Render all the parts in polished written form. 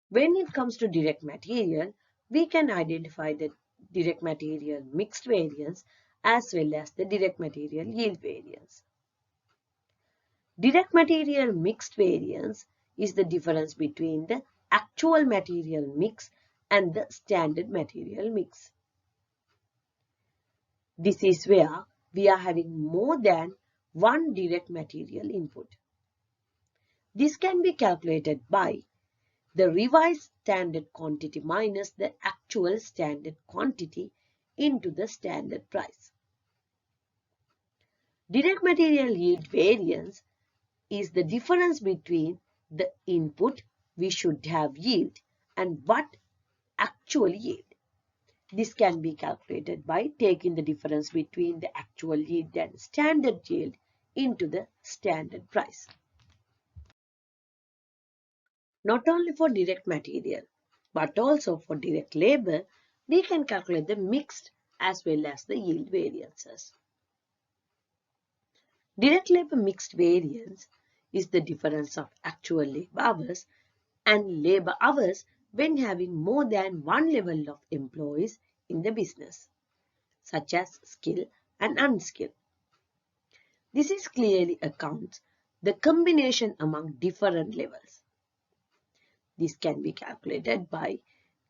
When it comes to direct material, we can identify the direct material mixed variance as well as the direct material yield variance. Direct material mixed variance is the difference between the actual material mix and the standard material mix. This is where we are having more than one direct material input. This can be calculated by the revised standard quantity minus the actual standard quantity into the standard price. Direct material yield variance is the difference between the input we should have yield and what actually yield. This can be calculated by taking the difference between the actual yield and standard yield into the standard price. Not only for direct material, but also for direct labor, we can calculate the mixed as well as the yield variances. Direct labor mixed variance is the difference of actual labor hours and labor hours when having more than one level of employees in the business, such as skill and unskilled. This is clearly accounts the combination among different levels. This can be calculated by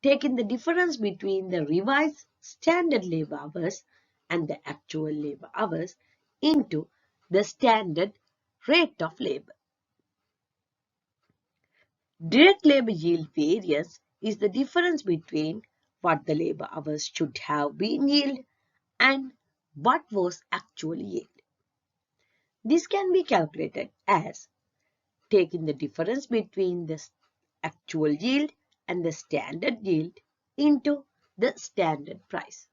taking the difference between the revised standard labor hours and the actual labor hours into the standard rate of labor. Direct labor yield variance is the difference between what the labor hours should have been yield and what was actually yield. This can be calculated as taking the difference between the actual yield and the standard yield into the standard price.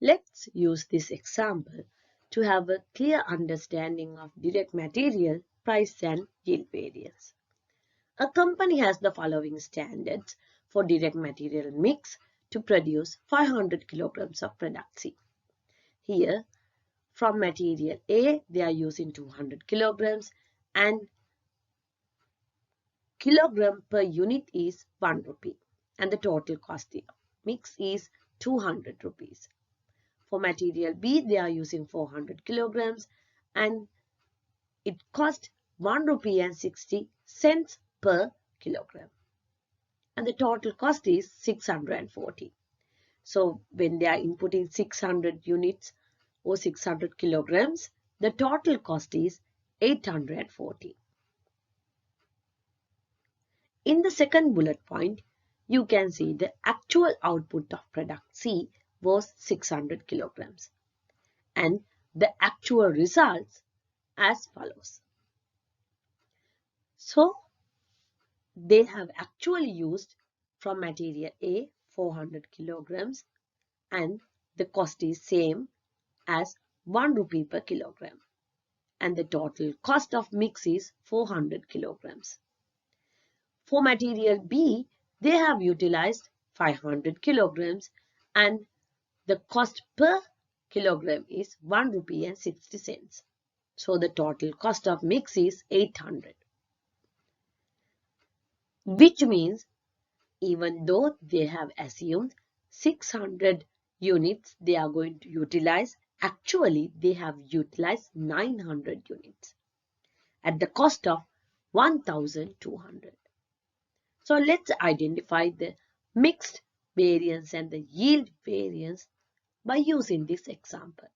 Let's use this example to have a clear understanding of direct material price and yield variance. A company has the following standards for direct material mix to produce 500 kilograms of product C. Here, from material A, they are using 200 kilograms and kilogram per unit is 1 rupee and the total cost of mix is 200 rupees. For material B, they are using 400 kilograms and it costs 1 rupee and 60 cents per kilogram. And the total cost is 640. So when they are inputting 600 units or 600 kilograms, the total cost is 840. In the second bullet point, you can see the actual output of product C was 600 kilograms and the actual results as follows. So they have actually used from material A 400 kilograms and the cost is same as 1 rupee per kilogram and the total cost of mix is 400 kilograms. For material B, they have utilized 500 kilograms and the cost per kilogram is 1 rupee and 60 cents. So the total cost of mix is 800. Which means even though they have assumed 600 units they are going to utilize, actually they have utilized 900 units at the cost of 1,200. So let's identify the mixed variance and the yield variance by using this example.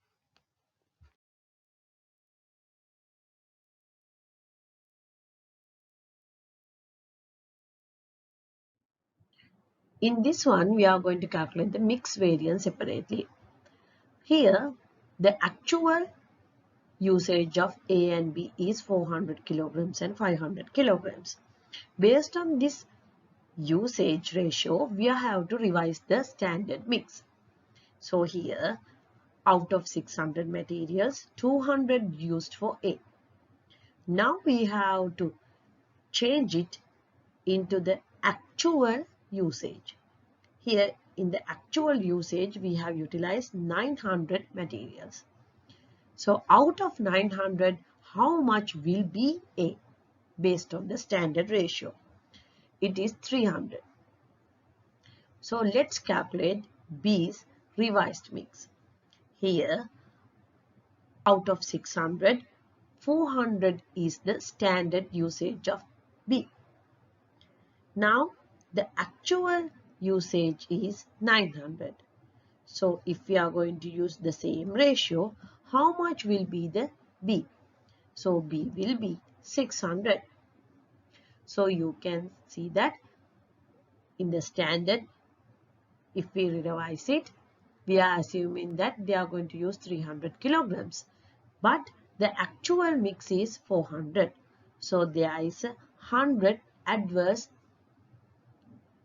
In this one, we are going to calculate the mixed variance separately. Here, the actual usage of A and B is 400 kilograms and 500 kilograms. Based on this usage ratio, we have to revise the standard mix. So here, out of 600 materials, 200 used for A. Now we have to change it into the actual usage. Here in the actual usage, we have utilized 900 materials. So out of 900, how much will be A? based on the standard ratio. It is 300. So let's calculate B's revised mix. Here, out of 600, 400 is the standard usage of B. Now, the actual usage is 900. So, if we are going to use the same ratio, how much will be the B? So, B will be 600. So, you can see that in the standard, if we revise it, we are assuming that they are going to use 300 kilograms. But the actual mix is 400. So, there is a 100 adverse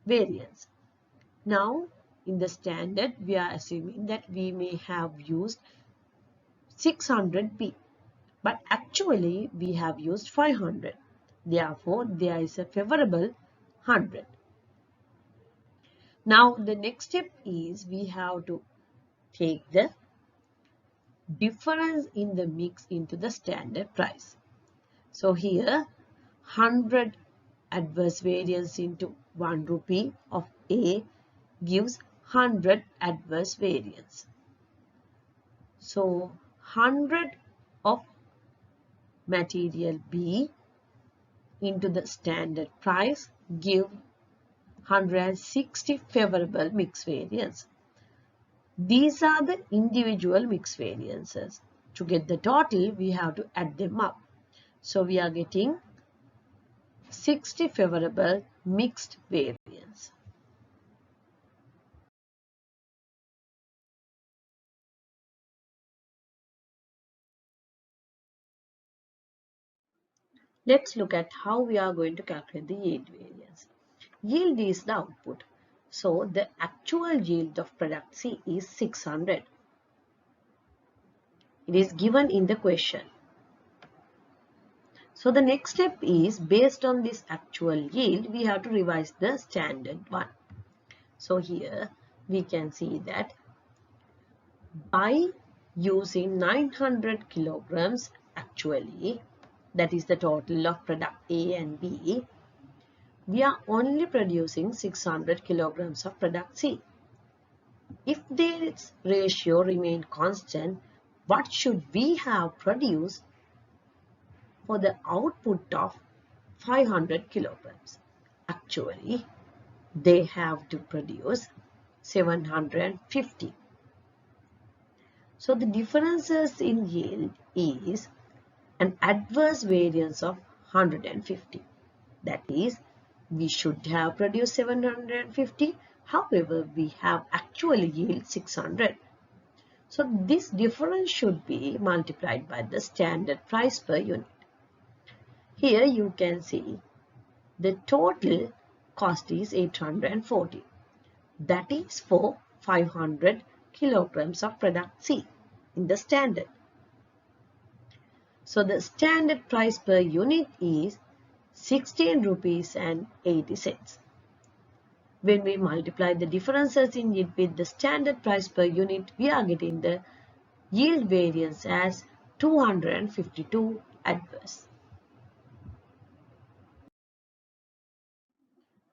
variance. Now, in the standard, we are assuming that we may have used 600 B, but actually we have used 500. Therefore, there is a favorable 100. Now, the next step is we have to take the difference in the mix into the standard price. So, here 100 adverse variance into 1 rupee of A gives 100 adverse variance. So 100 of material B into the standard price give 160 favorable mix variance. These are the individual mix variances. To get the total, we have to add them up. So we are getting 60 favorable mixed variance. Let's look at how we are going to calculate the yield variance. Yield is the output. So the actual yield of product C is 600. It is given in the question. So the next step is, based on this actual yield, we have to revise the standard one. So here we can see that by using 900 kilograms actually, that is the total of product A and B, we are only producing 600 kilograms of product C. If this ratio remain constant, what should we have produced for the output of 500 kilograms? Actually, they have to produce 750. So the differences in yield is an adverse variance of 150. That is, we should have produced 750. However, we have actually yield 600. So this difference should be multiplied by the standard price per unit. Here you can see the total cost is 840. That is for 500 kilograms of product C in the standard. So the standard price per unit is 16 rupees and 80 cents. When we multiply the differences in yield with the standard price per unit, we are getting the yield variance as 252 adverse.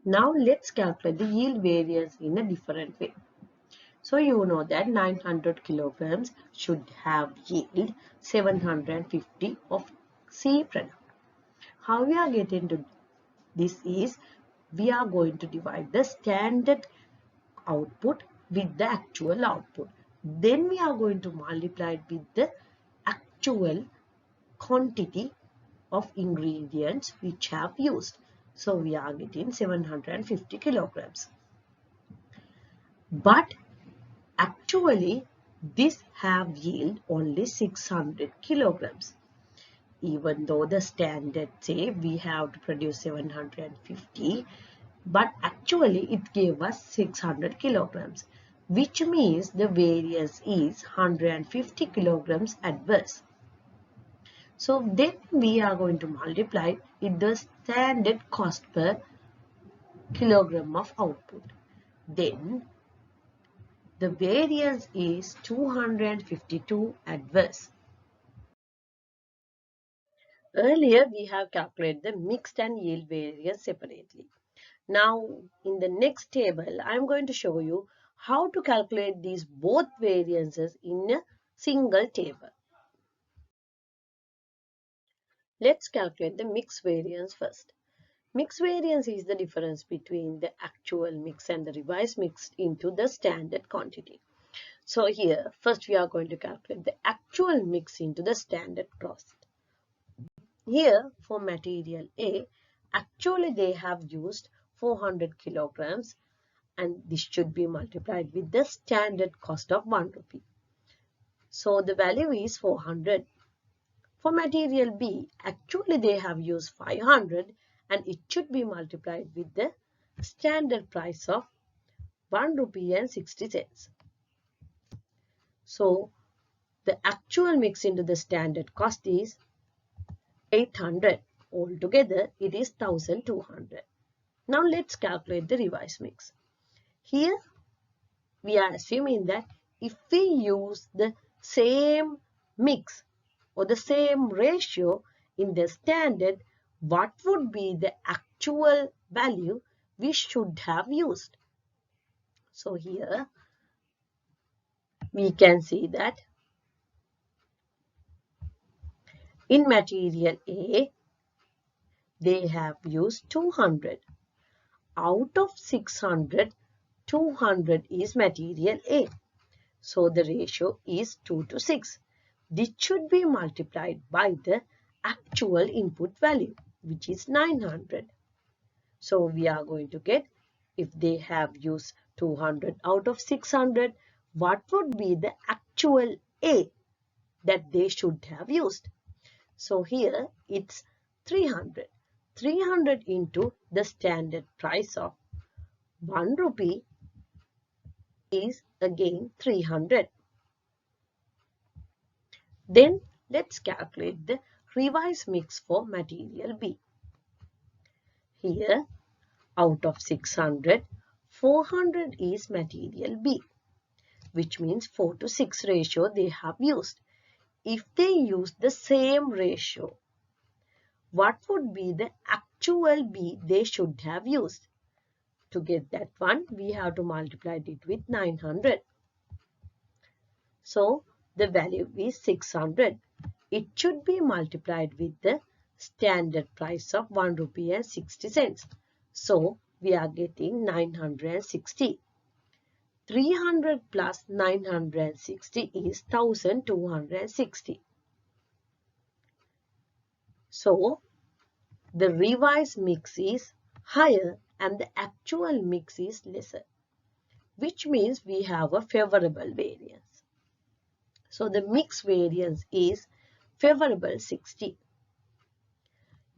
Now let's calculate the yield variance in a different way. So you know that 900 kilograms should have yield 750 of C product. How we are getting to this is, we are going to divide the standard output with the actual output. Then we are going to multiply it with the actual quantity of ingredients which have used. So we are getting 750 kilograms. But actually this have yield only 600 kilograms. Even though the standard say we have to produce 750, but actually it gave us 600 kilograms, which means the variance is 150 kilograms adverse. So then we are going to multiply with the standard cost per kilogram of output. Then the variance is 252 adverse. Earlier, we have calculated the mixed and yield variance separately. Now, in the next table, I am going to show you how to calculate these both variances in a single table. Let's calculate the mix variance first. Mix variance is the difference between the actual mix and the revised mix into the standard quantity. So here, first we are going to calculate the actual mix into the standard cost. Here, for material A, actually they have used 400 kilograms, and this should be multiplied with the standard cost of 1 rupee. So the value is 400. For material B, actually they have used 500, and it should be multiplied with the standard price of 1 rupee and 60 cents. So the actual mix into the standard cost is 800. Altogether, it is 1200. Now let's calculate the revised mix. Here we are assuming that if we use the same mix or the same ratio in the standard, what would be the actual value we should have used? So here we can see that in material A, they have used 200. Out of 600, 200 is material A. So the ratio is 2 to 6. This should be multiplied by the actual input value, which is 900. So we are going to get, if they have used 200 out of 600, what would be the actual A that they should have used? So here it's 300. 300 into the standard price of 1 rupee is again 300. Then let's calculate the revised mix for material B. Here, out of 600, 400 is material B, which means 4 to 6 ratio they have used. If they use the same ratio, what would be the actual B they should have used? To get that one, we have to multiply it with 900. So the value is 600. It should be multiplied with the standard price of 1 rupee and 60 cents. So we are getting 960. 300 plus 960 is 1260. So the revised mix is higher and the actual mix is lesser, which means we have a favorable variance. So the mix variance is favorable 60.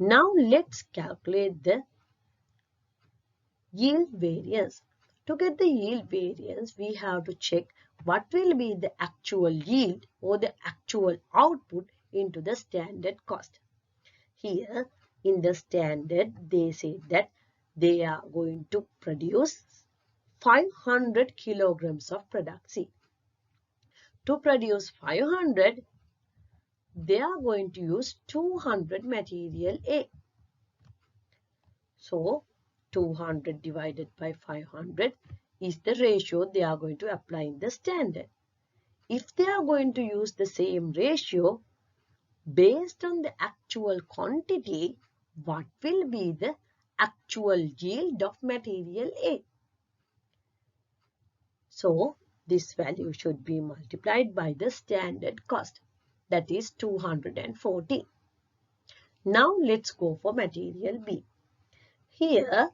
Now let's calculate the yield variance. To get the yield variance, we have to check what will be the actual yield or the actual output into the standard cost. Here in the standard, they say that they are going to produce 500 kilograms of product C. To produce 500, they are going to use 200 material A. So 200 divided by 500 is the ratio they are going to apply in the standard. If they are going to use the same ratio based on the actual quantity, what will be the actual yield of material A? So this value should be multiplied by the standard cost, that is 240. Now let's go for material B. Here,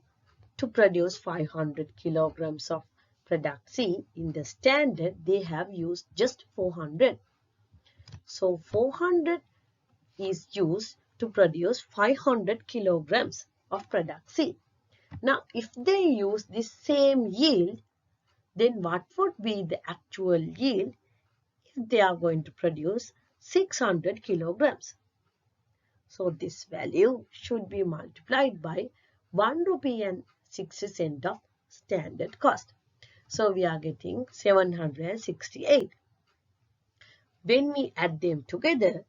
to produce 500 kilograms of product C in the standard, they have used just 400. So 400 is used to produce 500 kilograms of product C. Now, if they use the same yield, then what would be the actual yield if they are going to produce 600 kilograms? So this value should be multiplied by 1 rupee and 60 cent of standard cost. So we are getting 768. When we add them together,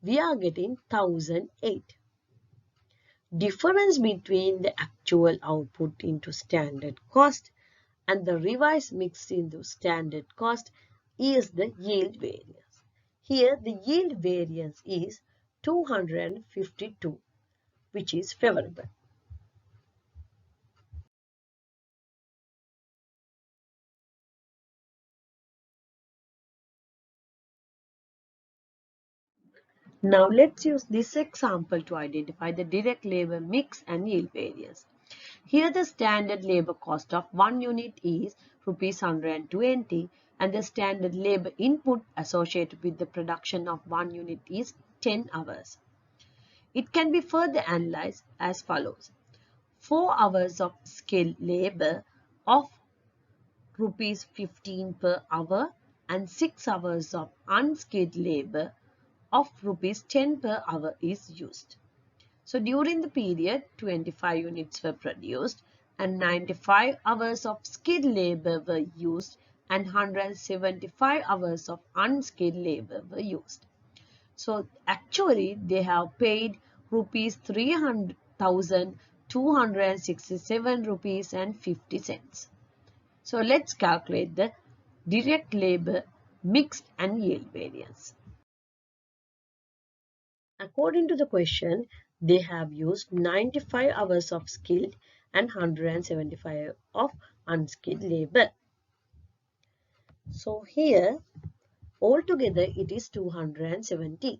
we are getting 1008. Difference between the actual output into standard cost and the revised mix into standard cost is the yield variance. Here the yield variance is 252, which is favorable. Now let's use this example to identify the direct labor mix and yield variance. Here the standard labor cost of 1 unit is rupees 120 and the standard labor input associated with the production of 1 unit is 10 hours. It can be further analyzed as follows. 4 hours of skilled labor of rupees 15 per hour and 6 hours of unskilled labor of rupees 10 per hour is used. So during the period, 25 units were produced and 95 hours of skilled labor were used and 175 hours of unskilled labor were used. So actually they have paid rupees 300,267 rupees and 50 cents. So let's calculate the direct labor mixed and yield variance. According to the question, they have used 95 hours of skilled and 175 of unskilled labor. So here altogether it is 270.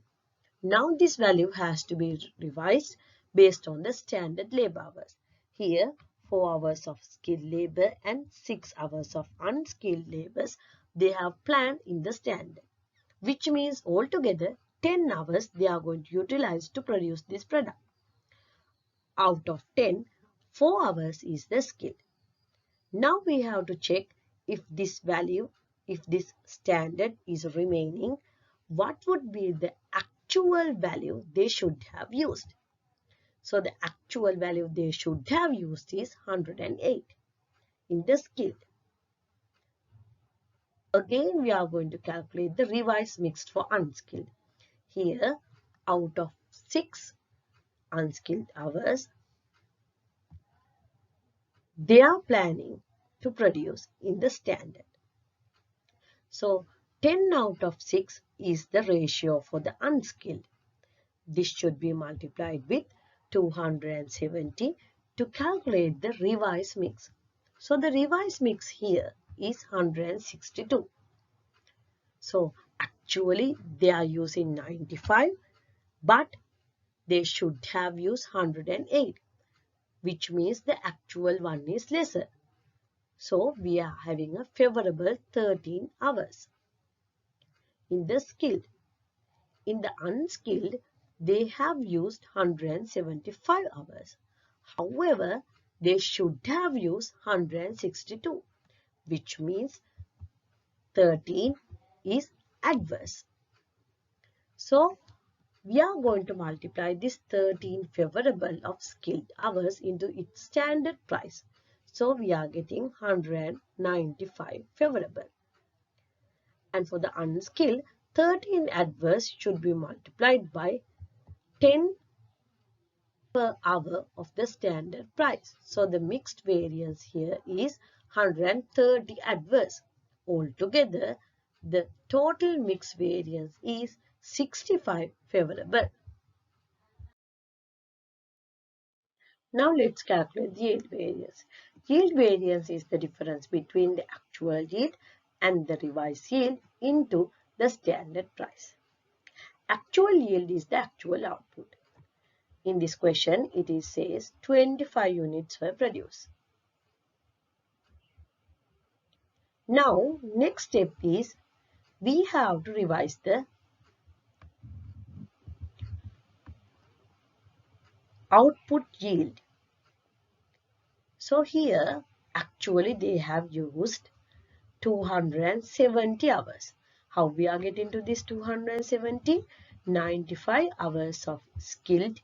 Now this value has to be revised based on the standard labor hours. Here 4 hours of skilled labor and 6 hours of unskilled labors they have planned in the standard, which means altogether 10 hours they are going to utilize to produce this product. Out of 10, 4 hours is the skill. Now we have to check if this value, if this standard is remaining, what would be the actual value they should have used. So the actual value they should have used is 108 in the skill. Again, we are going to calculate the revised mixed for unskilled. Here, out of 6 unskilled hours, they are planning to produce in the standard. So 10 out of 6 is the ratio for the unskilled. This should be multiplied with 270 to calculate the revised mix. So the revised mix here is 162. So actually they are using 95, but they should have used 108, which means the actual one is lesser. So we are having a favorable 13 hours in the skilled. In the unskilled, they have used 175 hours. However, they should have used 162, which means 13 is adverse. So we are going to multiply this 13 favorable of skilled hours into its standard price. So we are getting 195 favorable. And for the unskilled, 13 adverse should be multiplied by 10 per hour of the standard price. So the mixed variance here is 130 adverse. Altogether, the total mixed variance is 65 favorable. Now let's calculate the yield variance. Yield variance is the difference between the actual yield and the revised yield into the standard price. Actual yield is the actual output. In this question, it says 25 units were produced. Now, next step is we have to revise the output yield. So here, actually they have used 270 hours. How we are getting to this 270? 95 hours of skilled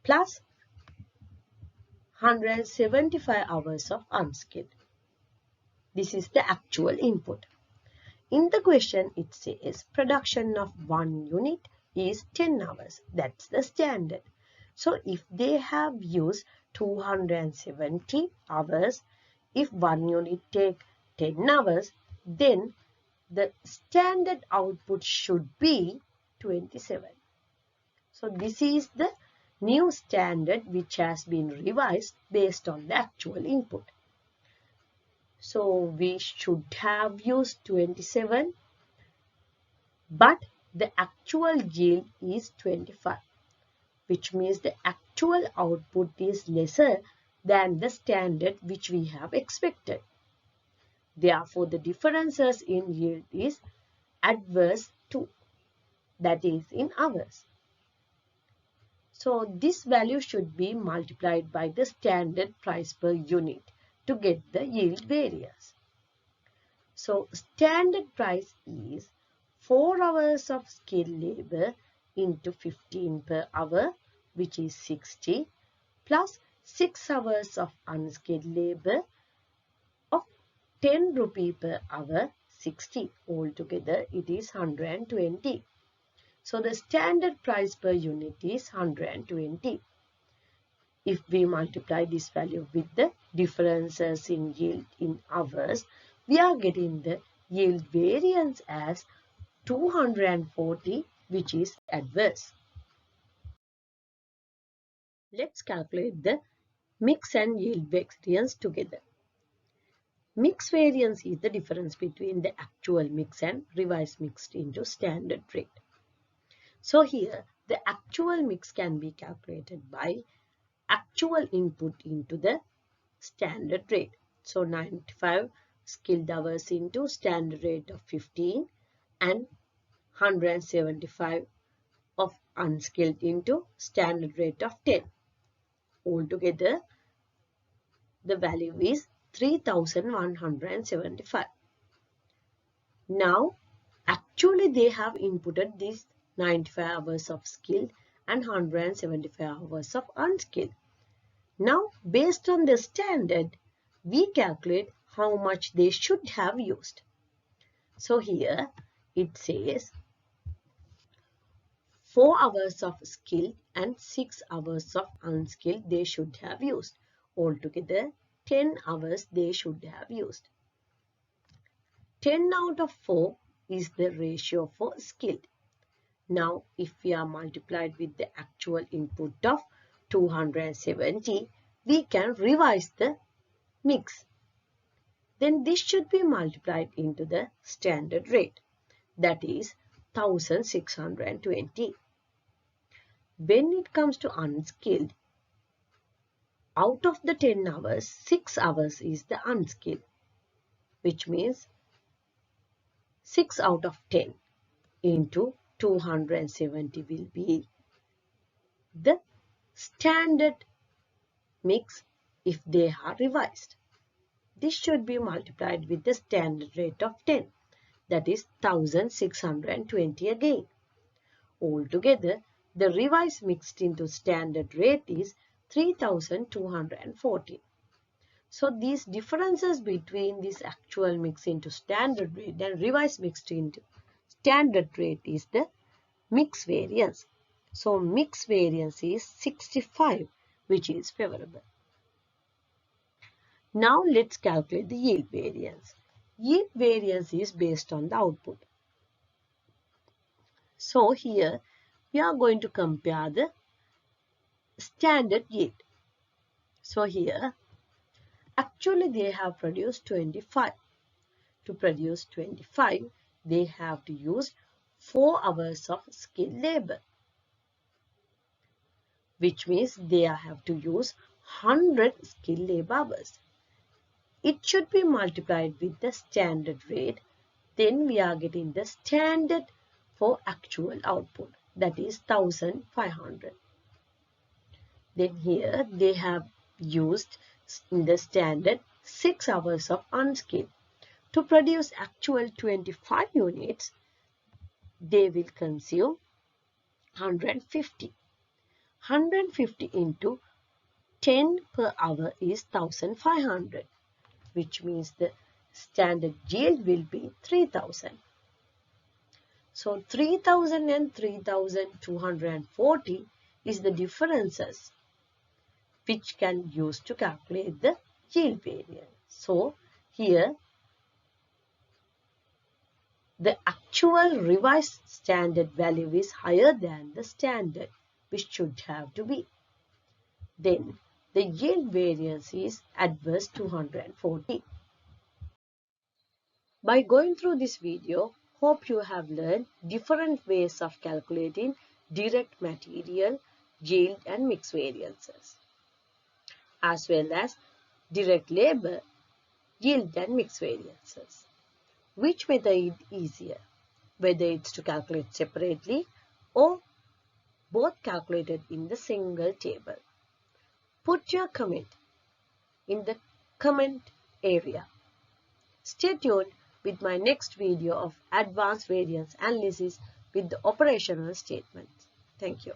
plus 175 hours of unskilled. This is the actual input. In the question, it says production of 1 unit is 10 hours. That's the standard. So if they have used 270 hours, if one unit take 10 hours, then the standard output should be 27. So this is the new standard which has been revised based on the actual input. So we should have used 27, but the actual yield is 25, which means the actual output is lesser than the standard which we have expected. Therefore, the differences in yield is adverse to, that is in hours. So this value should be multiplied by the standard price per unit to get the yield variance. So standard price is 4 hours of skilled labor into 15 per hour, which is 60, plus 6 hours of unskilled labor of 10 rupee per hour, 60. Altogether it is 120. So the standard price per unit is 120. If we multiply this value with the differences in yield in hours, we are getting the yield variance as 240, which is adverse. Let's calculate the mix and yield variance together. Mix variance is the difference between the actual mix and revised mix into standard rate. So here the actual mix can be calculated by actual input into the standard rate. So 95 skilled hours into standard rate of 15 and 175 of unskilled into standard rate of 10. Altogether, the value is 3175. Now, actually they have inputted these 95 hours of skilled and 175 hours of unskilled. Now, based on the standard, we calculate how much they should have used. So here it says 4 hours of skilled and 6 hours of unskilled they should have used. Altogether 10 hours they should have used. 10 out of 4 is the ratio for skilled. Now if we are multiplied with the actual input of 270, we can revise the mix. Then this should be multiplied into the standard rate, that is 1620. When it comes to unskilled, out of the 10 hours, 6 hours is the unskilled, which means 6 out of 10 into 270 will be the standard mix if they are revised. This should be multiplied with the standard rate of 10, that is 1620 again. Altogether, the revised mixed into standard rate is 3240. So these differences between this actual mix into standard rate and revised mixed into standard rate is the mix variance. So mix variance is 65, which is favorable. Now let's calculate the yield variance. Yield variance is based on the output. So here we are going to compare the standard yield. So here actually they have produced 25. To produce 25, they have to use 4 hours of skilled labor, which means they have to use 100 skilled labor hours. It should be multiplied with the standard rate. Then we are getting the standard for actual output, that is 1500. Then here they have used in the standard 6 hours of unskilled. To produce actual 25 units, they will consume 150. 150 into 10 per hour is 1500, which means the standard yield will be 3000. So 3000 and 3240 is the differences which can use to calculate the yield variance. So here the actual revised standard value is higher than the standard, which should have to be. Then the yield variance is adverse 240. By going through this video, hope you have learned different ways of calculating direct material, yield and mix variances, as well as direct labor, yield and mix variances. Which method is easier, whether it's to calculate separately or both calculated in the single table? Put your comment in the comment area. Stay tuned with my next video of advanced variance analysis with the operational statements. Thank you.